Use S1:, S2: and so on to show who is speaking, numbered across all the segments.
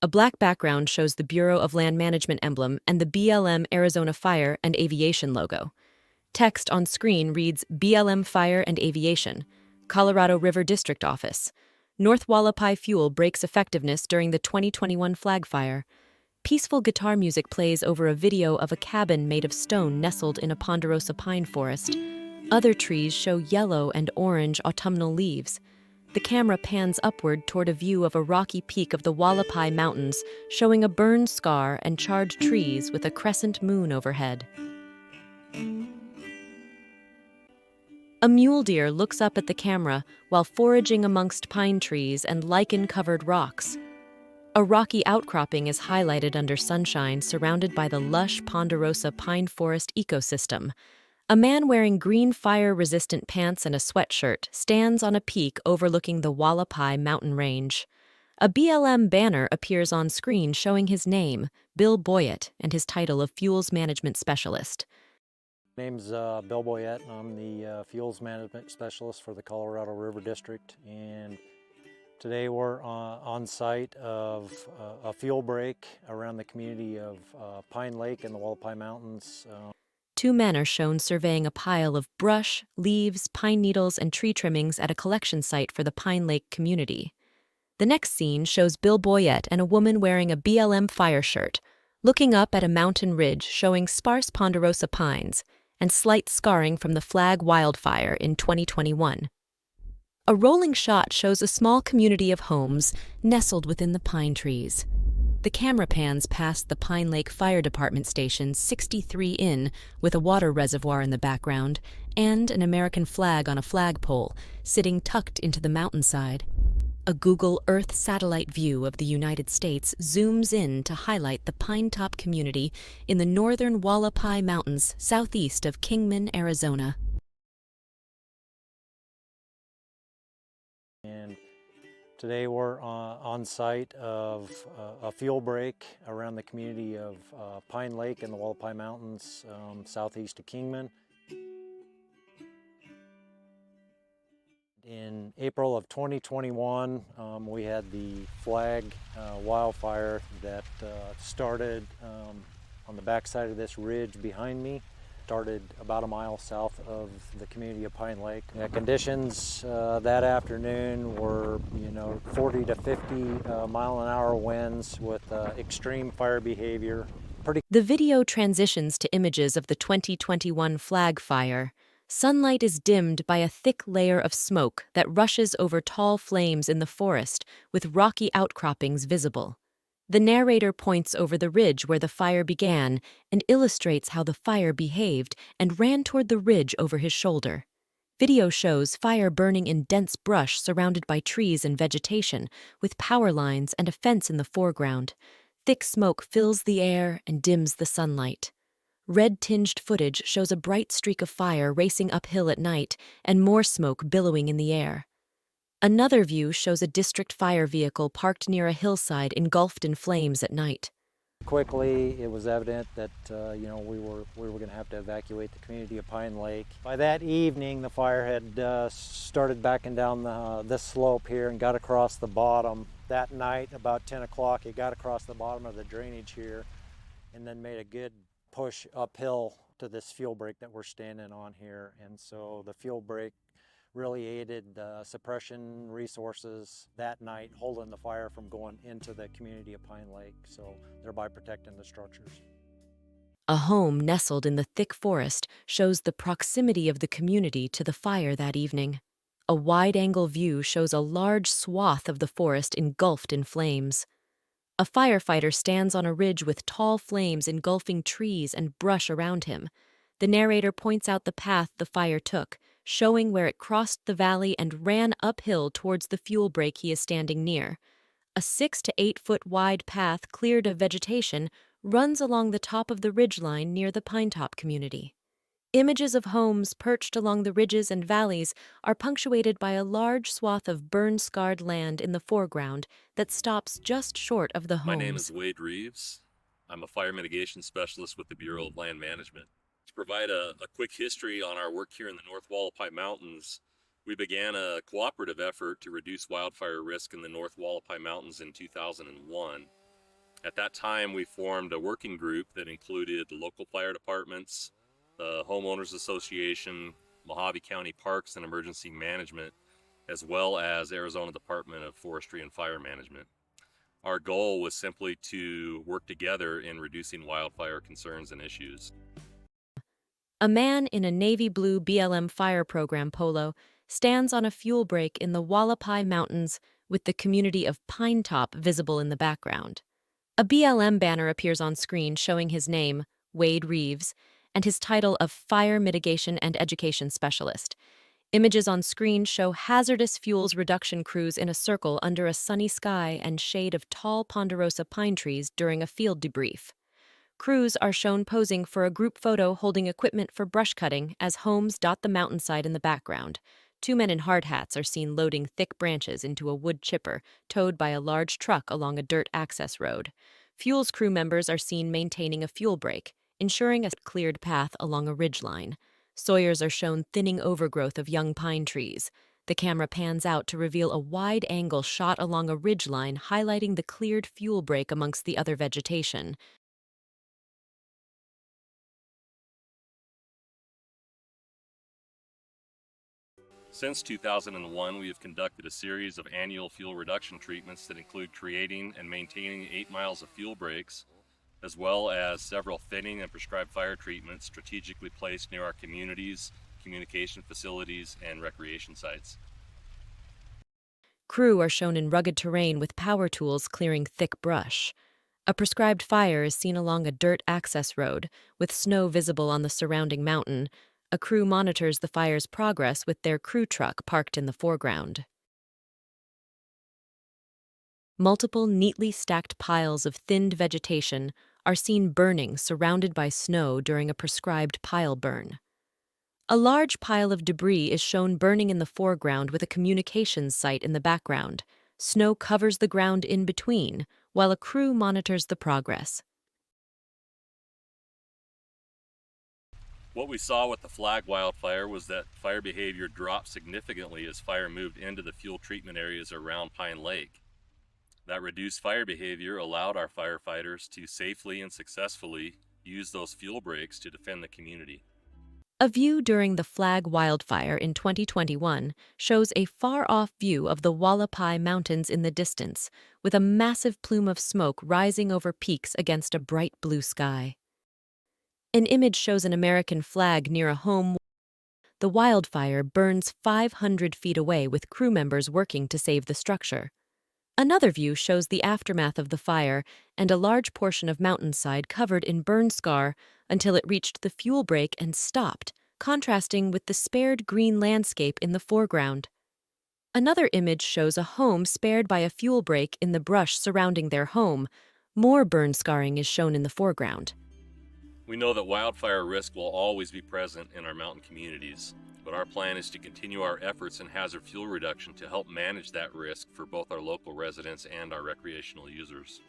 S1: A black background shows the Bureau of Land Management emblem and the BLM Arizona Fire and Aviation logo. Text on screen reads BLM Fire and Aviation, Colorado River District Office. North Hualapai fuel breaks effectiveness during the 2021 flag fire. Peaceful guitar music plays over a video of a cabin made of stone nestled in a ponderosa pine forest. Other trees show yellow and orange autumnal leaves. The camera pans upward toward a view of a rocky peak of the Hualapai Mountains, showing a burned scar and charred trees with a crescent moon overhead. A mule deer looks up at the camera while foraging amongst pine trees and lichen-covered rocks. A rocky outcropping is highlighted under sunshine, surrounded by the lush ponderosa pine forest ecosystem. A man wearing green fire-resistant pants and a sweatshirt stands on a peak overlooking the Hualapai mountain range. A BLM banner appears on screen showing his name, Billet, and his title of Fuels Management Specialist.
S2: My name's Bill Billet. I'm the Fuels Management Specialist for the Colorado River District, and today we're on site of a fuel break around the community of Pine Lake in the Hualapai Mountains.
S1: Two men are shown surveying a pile of brush, leaves, pine needles, and tree trimmings at a collection site for the Pine Lake community. The next scene shows Bill Billet and a woman wearing a BLM fire shirt, looking up at a mountain ridge showing sparse ponderosa pines and slight scarring from the flag wildfire in 2021. A rolling shot shows a small community of homes nestled within the pine trees. The camera pans past the Pine Lake Fire Department Station 63 in, with a water reservoir in the background and an American flag on a flagpole sitting tucked into the mountainside. A Google Earth satellite view of the United States zooms in to highlight the Pinetop community in the northern Hualapai Mountains southeast of Kingman, Arizona.
S2: And today we're on site of a fuel break around the community of Pine Lake in the Hualapai Mountains southeast of Kingman. In April of 2021, we had the flag wildfire that started on the backside of this ridge behind me. Started about a mile south of the community of Pine Lake. Conditions that afternoon were, 40 to 50 mile-an-hour winds with extreme fire behavior.
S1: The video transitions to images of the 2021 flag fire. Sunlight is dimmed by a thick layer of smoke that rushes over tall flames in the forest, with rocky outcroppings visible. The narrator points over the ridge where the fire began and illustrates how the fire behaved and ran toward the ridge over his shoulder. Video shows fire burning in dense brush surrounded by trees and vegetation, with power lines and a fence in the foreground. Thick smoke fills the air and dims the sunlight. Red-tinged footage shows a bright streak of fire racing uphill at night and more smoke billowing in the air. Another view shows a district fire vehicle parked near a hillside engulfed in flames at night.
S2: Quickly, it was evident that we were going to have to evacuate the community of Pine Lake. By that evening, the fire had started backing down this slope here and got across the bottom. That night, about 10 o'clock, it got across the bottom of the drainage here and then made a good push uphill to this fuel break that we're standing on here. And so the fuel break really aided the suppression resources that night, holding the fire from going into the community of Pine Lake, so thereby protecting the structures.
S1: A home nestled in the thick forest shows the proximity of the community to the fire that evening. A wide-angle view shows a large swath of the forest engulfed in flames. A firefighter stands on a ridge with tall flames engulfing trees and brush around him. The narrator points out the path the fire took, showing where it crossed the valley and ran uphill towards the fuel break he is standing near. A 6 to 8 foot wide path cleared of vegetation runs along the top of the ridgeline near the Pinetop community. Images of homes perched along the ridges and valleys are punctuated by a large swath of burn-scarred land in the foreground that stops just short of the homes.
S3: My name is Reaves. I'm a fire mitigation specialist with the Bureau of Land Management. To provide a quick history on our work here in the North Hualapai Mountains, we began a cooperative effort to reduce wildfire risk in the North Hualapai Mountains in 2001. At that time, we formed a working group that included the local fire departments, the Homeowners Association, Mojave County Parks and Emergency Management, as well as Arizona Department of Forestry and Fire Management. Our goal was simply to work together in reducing wildfire concerns and issues.
S1: A man in a navy blue BLM fire program polo stands on a fuel break in the Hualapai Mountains with the community of Pine Top visible in the background. A BLM banner appears on screen showing his name, Wade Reaves, and his title of Fire Mitigation and Education Specialist. Images on screen show hazardous fuels reduction crews in a circle under a sunny sky and shade of tall ponderosa pine trees during a field debrief. Crews are shown posing for a group photo holding equipment for brush cutting as homes dot the mountainside in the background. Two men in hard hats are seen loading thick branches into a wood chipper towed by a large truck along a dirt access road. Fuels crew members are seen maintaining a fuel break, ensuring a cleared path along a ridgeline. Sawyers are shown thinning overgrowth of young pine trees. The camera pans out to reveal a wide-angle shot along a ridgeline highlighting the cleared fuel break amongst the other vegetation.
S3: Since 2001, we have conducted a series of annual fuel reduction treatments that include creating and maintaining 8 miles of fuel breaks, as well as several thinning and prescribed fire treatments strategically placed near our communities, communication facilities, and recreation sites.
S1: Crew are shown in rugged terrain with power tools clearing thick brush. A prescribed fire is seen along a dirt access road, with snow visible on the surrounding mountain. A crew monitors the fire's progress with their crew truck parked in the foreground. Multiple neatly stacked piles of thinned vegetation are seen burning surrounded by snow during a prescribed pile burn. A large pile of debris is shown burning in the foreground with a communications site in the background. Snow covers the ground in between, while a crew monitors the progress.
S3: What we saw with the flag wildfire was that fire behavior dropped significantly as fire moved into the fuel treatment areas around Pine Lake. That reduced fire behavior allowed our firefighters to safely and successfully use those fuel breaks to defend the community.
S1: A view during the flag wildfire in 2021 shows a far-off view of the Hualapai Mountains in the distance, with a massive plume of smoke rising over peaks against a bright blue sky. An image shows an American flag near a home. The wildfire burns 500 feet away with crew members working to save the structure. Another view shows the aftermath of the fire and a large portion of mountainside covered in burn scar until it reached the fuel break and stopped, contrasting with the spared green landscape in the foreground. Another image shows a home spared by a fuel break in the brush surrounding their home. More burn scarring is shown in the foreground.
S3: We know that wildfire risk will always be present in our mountain communities, but our plan is to continue our efforts in hazard fuel reduction to help manage that risk for both our local residents and our recreational users.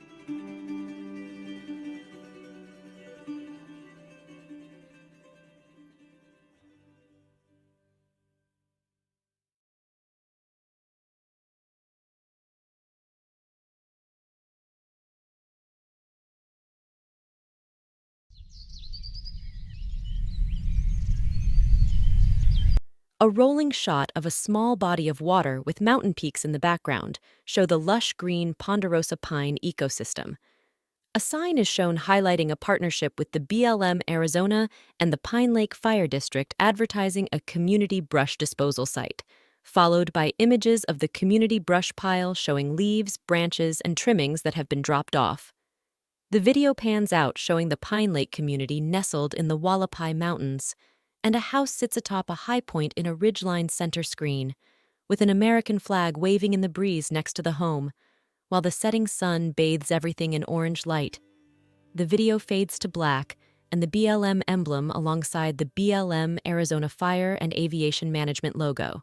S1: A rolling shot of a small body of water with mountain peaks in the background show the lush green ponderosa pine ecosystem. A sign is shown highlighting a partnership with the BLM Arizona and the Pine Lake Fire District advertising a community brush disposal site, followed by images of the community brush pile showing leaves, branches, and trimmings that have been dropped off. The video pans out showing the Pine Lake community nestled in the Hualapai Mountains, and a house sits atop a high point in a ridgeline center screen, with an American flag waving in the breeze next to the home, while the setting sun bathes everything in orange light. The video fades to black, and the BLM emblem alongside the BLM Arizona Fire and Aviation Management logo.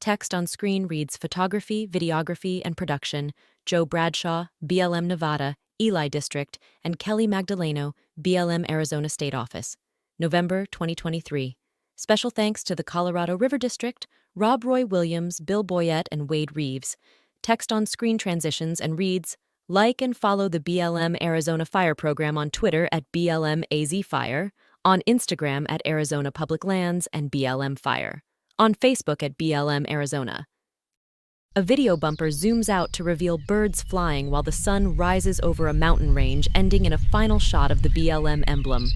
S1: Text on screen reads Photography, Videography, and Production, Joe Bradshaw, BLM Nevada, Eli District, and Kelly Magdaleno, BLM Arizona State Office. November 2023. Special thanks to the Colorado River District, Rob Roy Williams, Bill Boyett, and Wade Reaves. Text on screen transitions and reads, Like and follow the BLM Arizona Fire Program on Twitter at BLMAZFire, on Instagram at Arizona Public Lands and BLM Fire, on Facebook at BLM Arizona. A video bumper zooms out to reveal birds flying while the sun rises over a mountain range, ending in a final shot of the BLM emblem.